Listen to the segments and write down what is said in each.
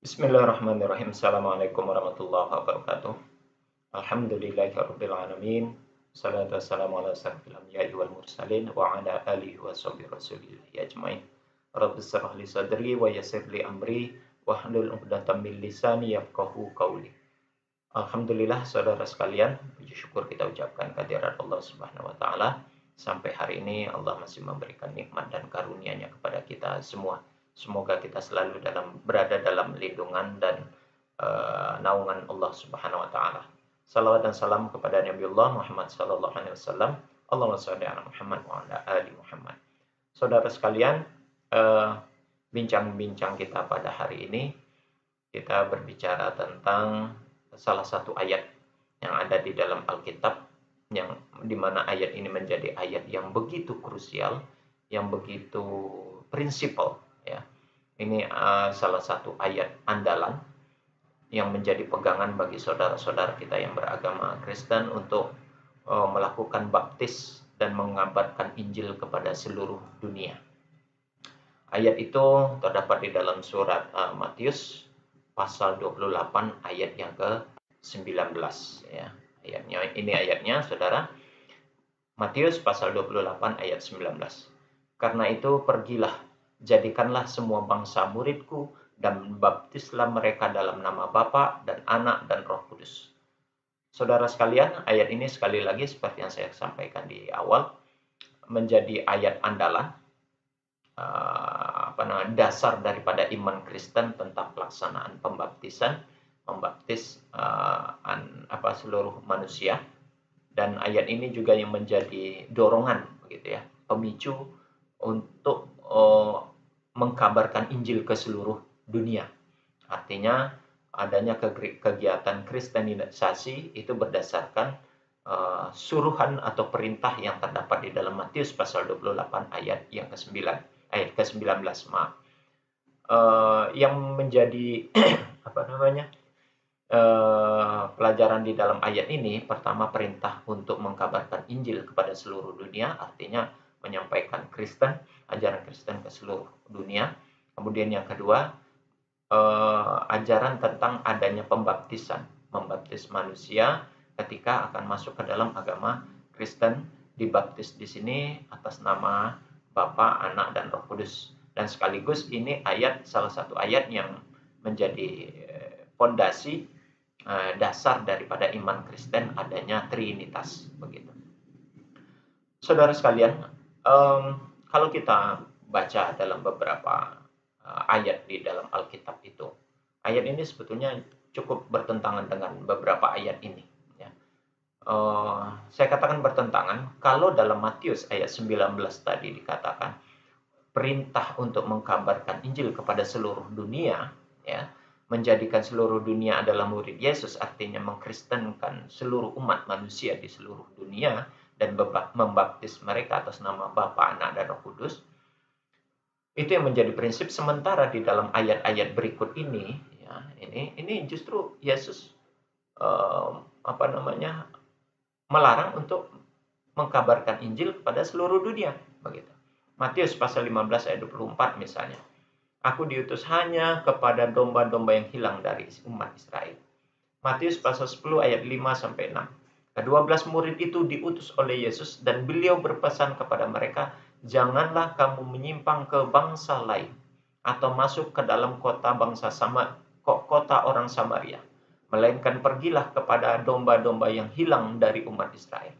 Bismillahirrahmanirrahim. Assalamualaikum warahmatullahi wabarakatuh. Alhamdulillahirabbil alamin. Salatu wassalamu ala asyrofil anbiya'i wal mursalin wa ala alihi wa sahbihi rasulillahi ajmain. Rabbi shrah li sadri wa yassir li amri wahlul 'uqdatam min lisani yafqahu qawli. Alhamdulillah saudara sekalian, puji syukur kita ucapkan kehadirat Allah Subhanahu wa taala. Sampai hari ini Allah masih memberikan nikmat dan karunia-Nya kepada kita semua. Semoga kita selalu berada dalam lindungan dan naungan Allah Subhanahu wa taala. Salawat dan salam kepada Nabiullah Muhammad sallallahu alaihi wasallam. Allahumma shalli ala Muhammad wa ala ali Muhammad. Saudara sekalian, eh, bincang-bincang kita pada hari ini kita berbicara tentang salah satu ayat yang ada di dalam Alkitab, yang dimana ayat ini menjadi ayat yang begitu krusial, yang begitu prinsipal, ya. Ini salah satu ayat andalan yang menjadi pegangan bagi saudara-saudara kita yang beragama Kristen untuk melakukan baptis dan mengabarkan Injil kepada seluruh dunia. Ayat itu terdapat di dalam surat Matius pasal 28 ayat yang ke-19, ya. Ayatnya saudara, Matius pasal 28 ayat 19. Karena itu pergilah, jadikanlah semua bangsa muridku dan baptislah mereka dalam nama Bapa dan Anak dan Roh Kudus. Saudara sekalian, ayat ini sekali lagi seperti yang saya sampaikan di awal, menjadi ayat andalan, dasar daripada iman Kristen tentang pelaksanaan pembaptisan, membaptis seluruh manusia. Dan ayat ini juga yang menjadi dorongan, begitu ya, pemicu untuk mengkabarkan Injil ke seluruh dunia. Artinya adanya kegiatan kristenisasi itu berdasarkan suruhan atau perintah yang terdapat di dalam Matius pasal 28 ayat yang ke-9, ayat ke-19, maaf. Yang menjadi pelajaran di dalam ayat ini, pertama perintah untuk mengkabarkan Injil kepada seluruh dunia, artinya menyampaikan ajaran Kristen ke seluruh dunia. Kemudian yang kedua, ajaran tentang adanya pembaptisan, membaptis manusia ketika akan masuk ke dalam agama Kristen, dibaptis di sini atas nama Bapa, Anak, dan Roh Kudus. Dan sekaligus ini salah satu ayat yang menjadi fondasi dasar daripada iman Kristen, adanya Trinitas, begitu. Saudara sekalian, kalau kita baca dalam beberapa ayat di dalam Alkitab itu, ayat ini sebetulnya cukup bertentangan dengan beberapa ayat ini, ya. Saya katakan bertentangan kalau dalam Matius ayat 19 tadi dikatakan perintah untuk mengkabarkan Injil kepada seluruh dunia, ya, menjadikan seluruh dunia adalah murid Yesus, artinya mengkristenkan seluruh umat manusia di seluruh dunia dan membaptis mereka atas nama Bapa, Anak, dan Roh Kudus. Itu yang menjadi prinsip. Sementara di dalam ayat-ayat berikut ini, ya, ini justru Yesus melarang untuk mengkabarkan Injil kepada seluruh dunia, begitu. Matius pasal 15 ayat 24 misalnya. Aku diutus hanya kepada domba-domba yang hilang dari umat Israel. Matius pasal 10 ayat 5 sampai 6. Ke-12 murid itu diutus oleh Yesus dan beliau berpesan kepada mereka, janganlah kamu menyimpang ke bangsa lain atau masuk ke dalam kota orang Samaria, melainkan pergilah kepada domba-domba yang hilang dari umat Israel.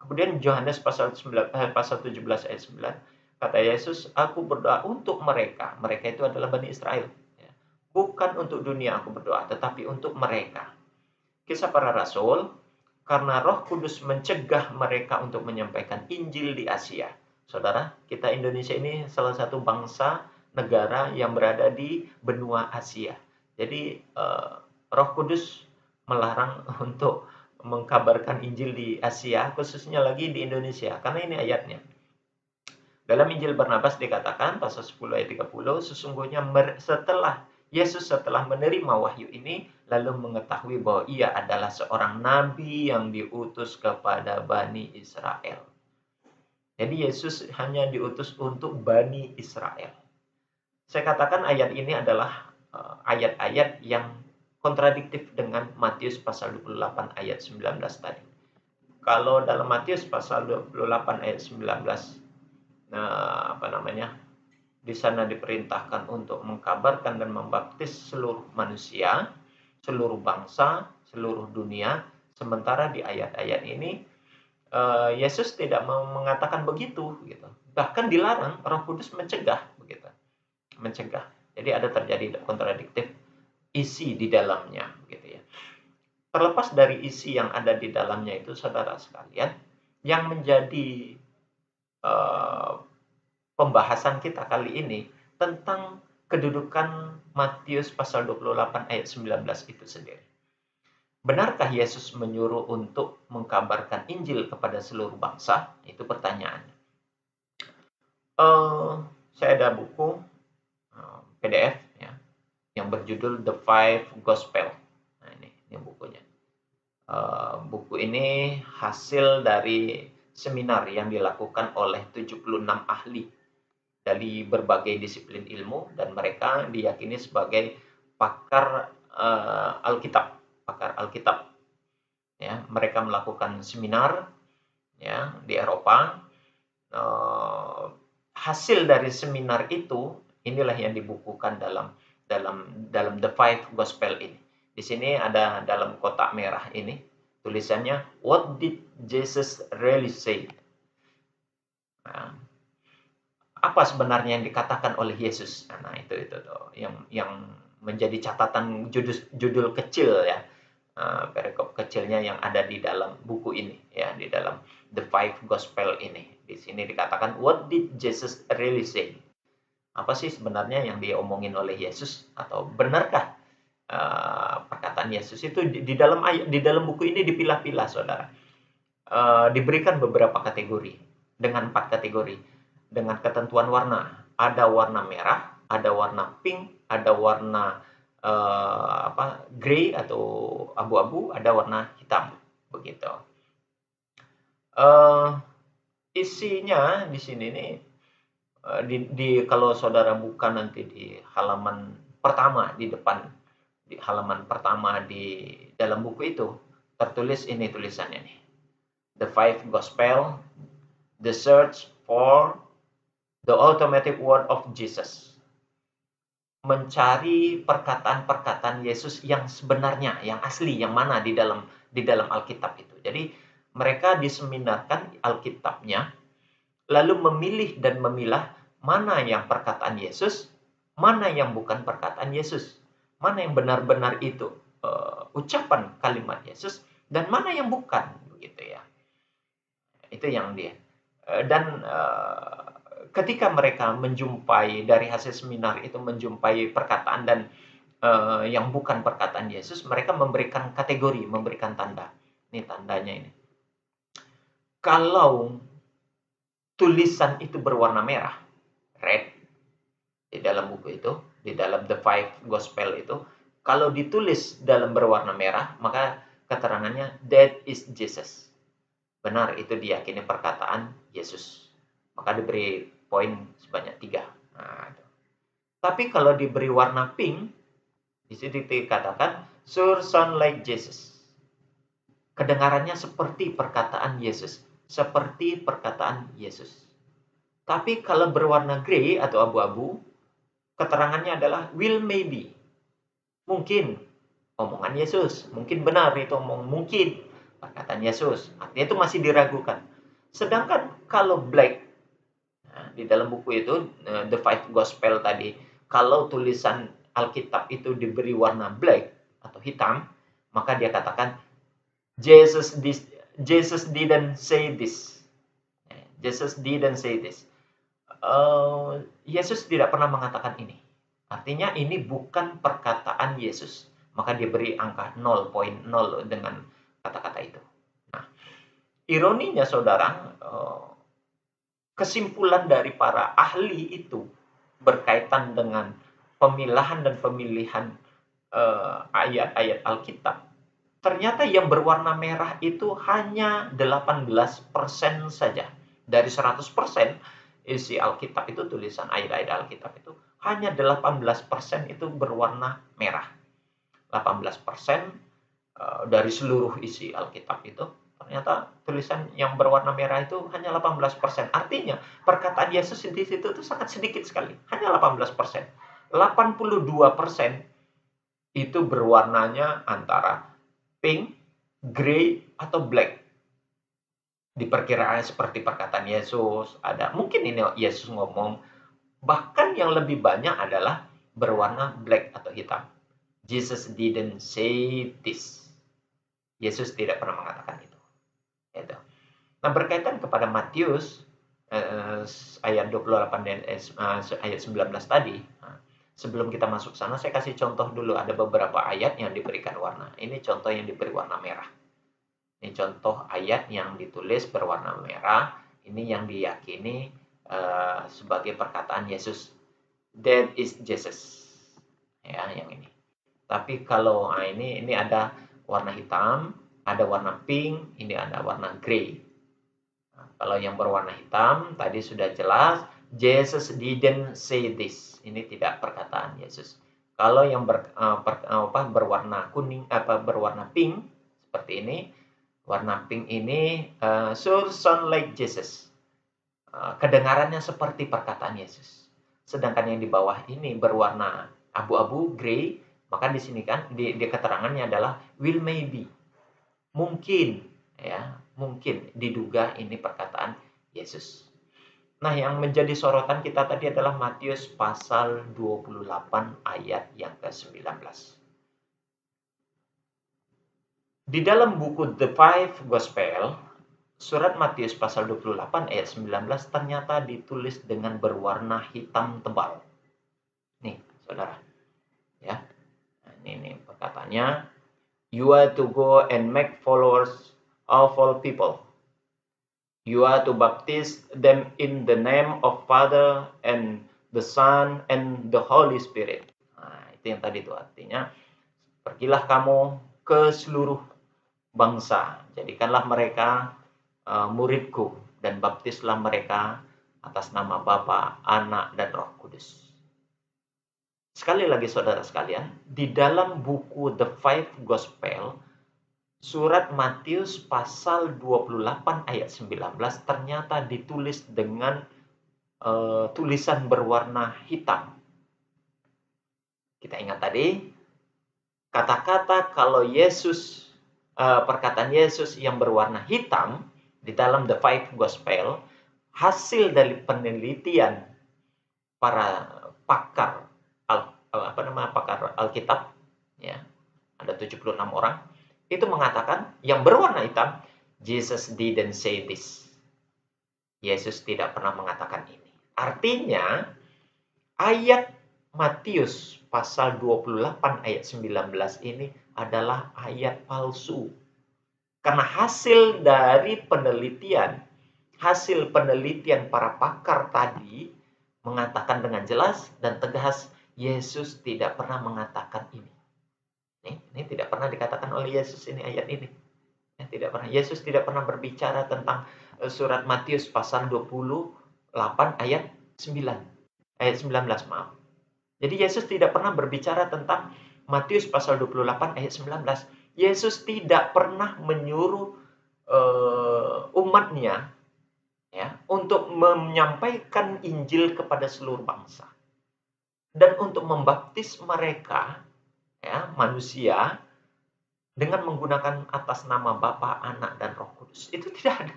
Kemudian Yohanes pasal 17 ayat 9, kata Yesus, aku berdoa untuk mereka. Mereka itu adalah Bani Israel. Bukan untuk dunia aku berdoa, tetapi untuk mereka. Kisah Para Rasul, karena Roh Kudus mencegah mereka untuk menyampaikan Injil di Asia. Saudara, kita Indonesia ini salah satu bangsa negara yang berada di benua Asia. Jadi Roh Kudus melarang untuk mengkabarkan Injil di Asia, khususnya lagi di Indonesia, karena ini ayatnya. Dalam Injil Barnabas dikatakan pasal 10 ayat 30, sesungguhnya Yesus setelah menerima wahyu ini lalu mengetahui bahwa ia adalah seorang nabi yang diutus kepada Bani Israel. Jadi Yesus hanya diutus untuk Bani Israel. Saya katakan ayat ini adalah ayat-ayat yang kontradiktif dengan Matius pasal 28 ayat 19 tadi. Kalau dalam Matius pasal 28 ayat 19, di sana diperintahkan untuk mengkabarkan dan membaptis seluruh manusia, seluruh bangsa, seluruh dunia. Sementara di ayat-ayat ini Yesus tidak mau mengatakan begitu, gitu. Bahkan dilarang, Roh Kudus mencegah, begitu. Mencegah. Jadi ada terjadi kontradiktif isi di dalamnya, gitu ya. Terlepas dari isi yang ada di dalamnya itu, saudara sekalian, yang menjadi pembahasan kita kali ini tentang kedudukan Matius pasal 28 ayat 19 itu sendiri. Benarkah Yesus menyuruh untuk mengkabarkan Injil kepada seluruh bangsa? Itu pertanyaannya. Saya ada buku PDF ya, yang berjudul The Five Gospel. Nah, ini bukunya. Buku ini hasil dari seminar yang dilakukan oleh 76 ahli dari berbagai disiplin ilmu, dan mereka diyakini sebagai pakar Alkitab, Ya, mereka melakukan seminar ya di Eropa. Hasil dari seminar itu inilah yang dibukukan dalam The Five Gospel ini. Di sini ada dalam kotak merah ini tulisannya What did Jesus really say? Nah, apa sebenarnya yang dikatakan oleh Yesus? Nah, itu tuh yang menjadi catatan judul kecil ya, perikop kecilnya yang ada di dalam buku ini ya, di dalam The Five Gospel ini. Di sini dikatakan What did Jesus really say? Apa sih sebenarnya yang diomongin oleh Yesus, atau benarkah perkataan Yesus itu di dalam buku ini dipilah-pilah, saudara. Diberikan beberapa kategori dengan 4 kategori dengan ketentuan warna. Ada warna merah, ada warna pink, ada warna grey atau abu-abu, ada warna hitam, begitu. Isinya di sini nih, kalau saudara buka nanti di halaman pertama di depan, di halaman pertama di dalam buku itu tertulis ini tulisannya nih. The Five Gospel, The Search for the Automatic Word of Jesus. Mencari perkataan-perkataan Yesus yang sebenarnya, yang asli, yang mana di dalam Alkitab itu. Jadi mereka diseminarkan Alkitabnya, lalu memilih dan memilah mana yang perkataan Yesus, mana yang bukan perkataan Yesus, mana yang benar-benar itu ucapan kalimat Yesus, dan mana yang bukan, begitu ya. Itu yang dia. Dan ketika mereka menjumpai dari hasil seminar itu, menjumpai perkataan dan yang bukan perkataan Yesus, mereka memberikan kategori, memberikan tanda. Ini tandanya ini. Kalau tulisan itu berwarna merah, red, di dalam buku itu, di dalam The Five Gospel itu, kalau ditulis dalam berwarna merah, maka keterangannya that is Jesus. Benar, itu diyakini perkataan Yesus. Maka diberi poin sebanyak 3. Nah, tapi kalau diberi warna pink, di sini dikatakan sure sound like Jesus. Kedengarannya seperti perkataan Yesus, seperti perkataan Yesus. Tapi kalau berwarna grey atau abu-abu, keterangannya adalah will maybe. Mungkin omongan Yesus, mungkin benar itu mungkin perkataan Yesus. Artinya itu masih diragukan. Sedangkan kalau black, nah, di dalam buku itu The Five Gospel tadi, kalau tulisan Alkitab itu diberi warna black atau hitam, maka dia katakan Jesus didn't say this. Jesus didn't say this. Yesus tidak pernah mengatakan ini. Artinya ini bukan perkataan Yesus. Maka dia beri angka 0.0 dengan kata-kata itu. Nah, ironinya saudara, kesimpulan dari para ahli itu berkaitan dengan pemilahan dan pemilihan ayat-ayat Alkitab. Ternyata yang berwarna merah itu hanya 18% saja. Dari 100% isi Alkitab itu, tulisan ayat-ayat Alkitab itu, hanya 18% itu berwarna merah. 18% dari seluruh isi Alkitab itu, ternyata tulisan yang berwarna merah itu hanya 18%. Artinya, perkataan Yesus di situ itu sangat sedikit sekali, hanya 18%. 82% itu berwarnanya antara pink, grey, atau black. Diperkirakan seperti perkataan Yesus, ada mungkin ini Yesus ngomong, bahkan yang lebih banyak adalah berwarna black atau hitam. Jesus didn't say this. Yesus tidak pernah mengatakan itu. Gitu. Nah, berkaitan kepada Matius ayat 28 dan ayat 19 tadi, sebelum kita masuk sana, saya kasih contoh dulu. Ada beberapa ayat yang diberikan warna. Ini contoh yang diberi warna merah. Ini contoh ayat yang ditulis berwarna merah. Ini yang diyakini sebagai perkataan Yesus. That is Jesus. Ya, yang ini. Tapi kalau ini ada warna hitam, ada warna pink, ini ada warna grey. Nah, kalau yang berwarna hitam tadi sudah jelas, Jesus didn't say this. Ini tidak perkataan Yesus. Kalau yang berwarna kuning, berwarna pink seperti ini, warna pink ini sure sound like Jesus. Kedengarannya seperti perkataan Yesus. Sedangkan yang di bawah ini berwarna abu-abu, grey, maka di sini kan di keterangannya adalah will maybe. Mungkin, ya, mungkin diduga ini perkataan Yesus. Nah, yang menjadi sorotan kita tadi adalah Matius pasal 28 ayat yang ke-19. Di dalam buku The Five Gospel, surat Matius pasal 28 ayat 19 ternyata ditulis dengan berwarna hitam tebal. Nih, saudara. Ya. Nah, ini perkataannya. You are to go and make followers of all people. You are to baptize them in the name of Father and the Son and the Holy Spirit. Nah, itu yang tadi itu artinya. Pergilah kamu ke seluruh bangsa. Jadikanlah mereka muridku dan baptislah mereka atas nama Bapa, Anak, dan Roh Kudus. Sekali lagi saudara sekalian, di dalam buku The Five Gospel, surat Matius pasal 28 ayat 19 ternyata ditulis dengan tulisan berwarna hitam. Kita ingat tadi, kata-kata kalau Yesus, perkataan Yesus yang berwarna hitam di dalam The Five Gospel, hasil dari penelitian para pakar pakar Alkitab, ya, ada 76 orang, itu mengatakan yang berwarna hitam, Jesus didn't say this. Yesus tidak pernah mengatakan ini. Artinya, ayat Matius pasal 28 ayat 19 ini adalah ayat palsu. Karena hasil dari penelitian para pakar tadi mengatakan dengan jelas dan tegas, Yesus tidak pernah mengatakan ini. Ini tidak pernah dikatakan oleh Yesus ini ayat ini. Ya, tidak pernah. Yesus tidak pernah berbicara tentang surat Matius pasal 28 ayat 9. Ayat 19, maaf. Jadi Yesus tidak pernah berbicara tentang Matius pasal 28 ayat 19. Yesus tidak pernah menyuruh umatnya, ya, untuk menyampaikan Injil kepada seluruh bangsa. Dan untuk membaptis mereka, ya, manusia, dengan menggunakan atas nama Bapa, Anak, dan Roh Kudus. Itu tidak ada.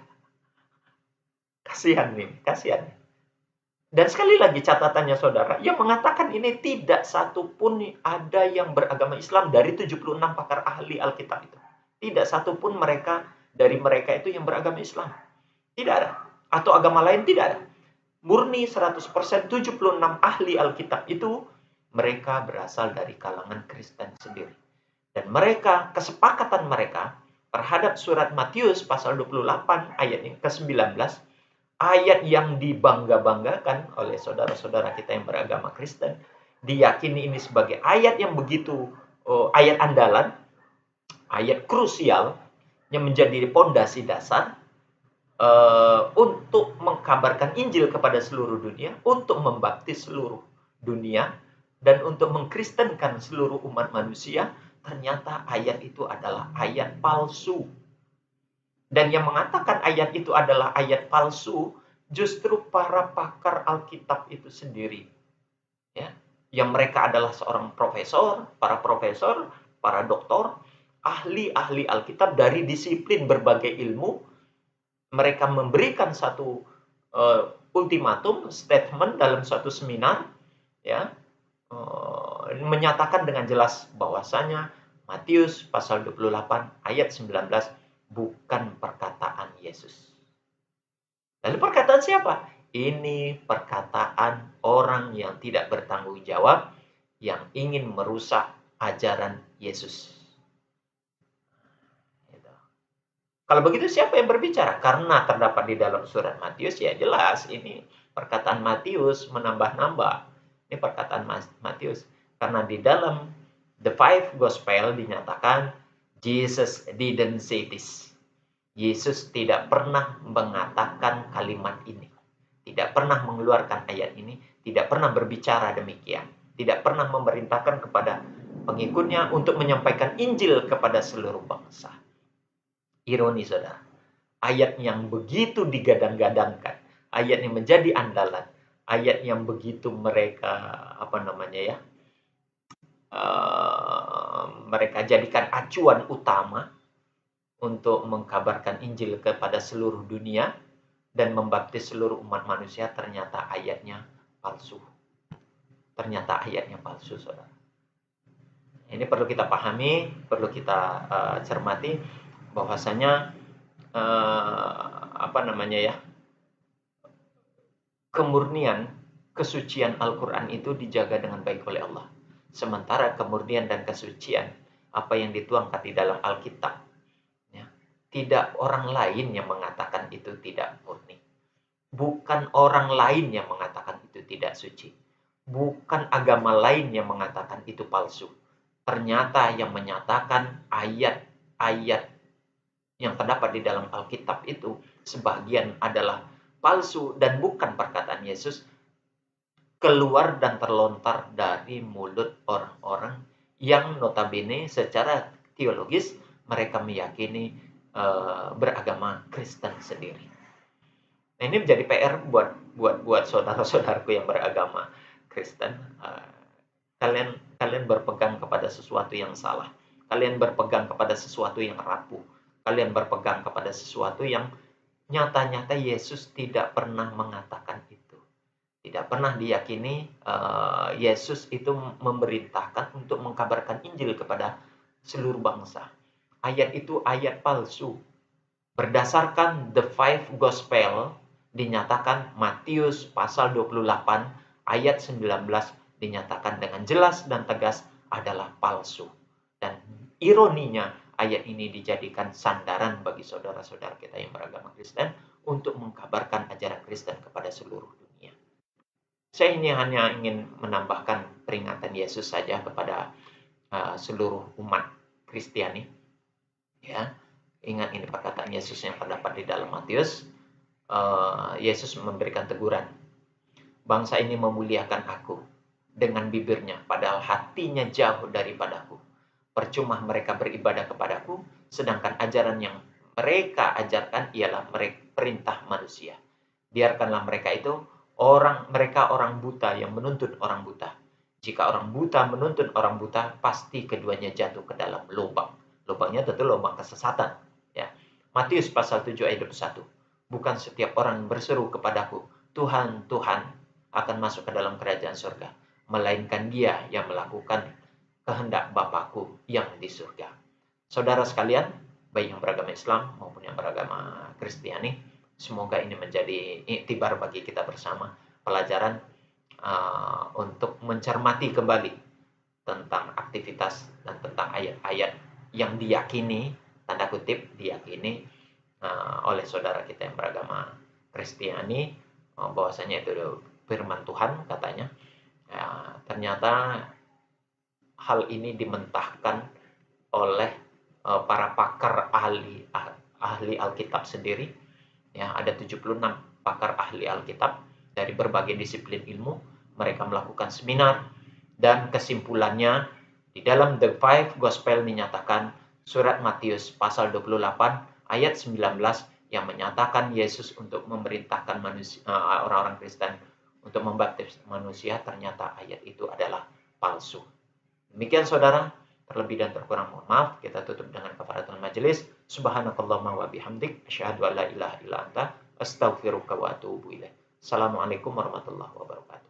Kasihan nih, kasihan. Dan sekali lagi catatannya saudara, yang mengatakan ini tidak satu pun ada yang beragama Islam dari 76 pakar ahli Alkitab itu. Tidak satu pun dari mereka itu yang beragama Islam. Tidak ada. Atau agama lain tidak ada. Murni 100% 76 ahli Alkitab itu mereka berasal dari kalangan Kristen sendiri. Dan mereka, kesepakatan mereka terhadap surat Matius pasal 28 ayat yang ke-19, ayat yang dibangga-banggakan oleh saudara-saudara kita yang beragama Kristen, diyakini ini sebagai ayat yang begitu, ayat andalan, ayat krusial yang menjadi pondasi dasar untuk mengkabarkan Injil kepada seluruh dunia, untuk membaptis seluruh dunia dan untuk mengkristenkan seluruh umat manusia, ternyata ayat itu adalah ayat palsu. Dan yang mengatakan ayat itu adalah ayat palsu, justru para pakar Alkitab itu sendiri. Ya, yang mereka adalah seorang profesor, para doktor, ahli-ahli Alkitab dari disiplin berbagai ilmu. Mereka memberikan satu ultimatum, statement dalam suatu seminar, ya, menyatakan dengan jelas bahwasanya Matius pasal 28 ayat 19 bukan perkataan Yesus. Lalu perkataan siapa? Ini perkataan orang yang tidak bertanggung jawab, yang ingin merusak ajaran Yesus. Kalau begitu siapa yang berbicara? Karena terdapat di dalam surat Matius, ya jelas ini perkataan Matius menambah-nambah. Ini perkataan Matius. Karena di dalam the five gospel dinyatakan Jesus didn't say this. Yesus tidak pernah mengatakan kalimat ini. Tidak pernah mengeluarkan ayat ini. Tidak pernah berbicara demikian. Tidak pernah memerintahkan kepada pengikutnya untuk menyampaikan Injil kepada seluruh bangsa. Ironi, saudara. Ayat yang begitu digadang-gadangkan, ayat yang menjadi andalan, ayat yang begitu mereka mereka jadikan acuan utama untuk mengkabarkan Injil kepada seluruh dunia dan membaptis seluruh umat manusia, ternyata ayatnya palsu. Ternyata ayatnya palsu, saudara. Ini perlu kita pahami, perlu kita cermati bahwasanya kemurnian, kesucian Al-Quran itu dijaga dengan baik oleh Allah. Sementara kemurnian dan kesucian apa yang dituangkan di dalam Alkitab, ya, tidak orang lain yang mengatakan itu tidak murni. Bukan orang lain yang mengatakan itu tidak suci. Bukan agama lain yang mengatakan itu palsu. Ternyata yang menyatakan ayat-ayat yang terdapat di dalam Alkitab itu sebagian adalah palsu dan bukan perkataan Yesus, keluar dan terlontar dari mulut orang-orang yang notabene secara teologis mereka meyakini beragama Kristen sendiri. Nah, ini menjadi PR buat saudara-saudaraku yang beragama Kristen. Kalian berpegang kepada sesuatu yang salah. Kalian berpegang kepada sesuatu yang rapuh. Kalian berpegang kepada sesuatu yang nyata-nyata Yesus tidak pernah mengatakan itu. Tidak pernah diyakini Yesus itu memerintahkan untuk mengkabarkan Injil kepada seluruh bangsa. Ayat itu ayat palsu. Berdasarkan the five gospel dinyatakan Matius pasal 28 ayat 19 dinyatakan dengan jelas dan tegas adalah palsu. Dan ironinya, ayat ini dijadikan sandaran bagi saudara-saudara kita yang beragama Kristen untuk mengkabarkan ajaran Kristen kepada seluruh dunia. Saya ini hanya ingin menambahkan peringatan Yesus saja kepada seluruh umat Kristiani. Ya, ingat ini perkataan Yesus yang terdapat di dalam Matius. Yesus memberikan teguran. Bangsa ini memuliakan aku dengan bibirnya, padahal hatinya jauh daripadaku. Percuma mereka beribadah kepadaku, sedangkan ajaran yang mereka ajarkan ialah perintah manusia. Biarkanlah mereka itu orang buta yang menuntut orang buta. Jika orang buta menuntut orang buta, pasti keduanya jatuh ke dalam lubang. Lubangnya tentu lubang kesesatan. Ya. Matius pasal 7 ayat 21. Bukan setiap orang berseru kepadaku, Tuhan, Tuhan, akan masuk ke dalam kerajaan surga, melainkan dia yang melakukan kehendak Bapakku yang di surga. Saudara sekalian, baik yang beragama Islam maupun yang beragama Kristiani, semoga ini menjadi iktibar bagi kita bersama, pelajaran untuk mencermati kembali tentang aktivitas dan tentang ayat-ayat yang diyakini, tanda kutip diyakini oleh saudara kita yang beragama Kristiani, bahwasanya itu firman Tuhan katanya. Ternyata hal ini dimentahkan oleh para pakar ahli Alkitab sendiri. Ya, ada 76 pakar ahli Alkitab dari berbagai disiplin ilmu. mereka melakukan seminar, dan kesimpulannya di dalam The Five Gospel dinyatakan surat Matius pasal 28 ayat 19 yang menyatakan Yesus untuk memerintahkan orang-orang Kristen untuk membaptis manusia, ternyata ayat itu adalah palsu. Demikian saudara, terlebih dan terkurang mohon maaf. Kita tutup dengan kafaratul majelis. Subhanakallahumma wa bihamdik, asyhadu an la ilaha illa anta, astaghfiruka wa atubu ilaik. Assalamualaikum warahmatullahi wabarakatuh.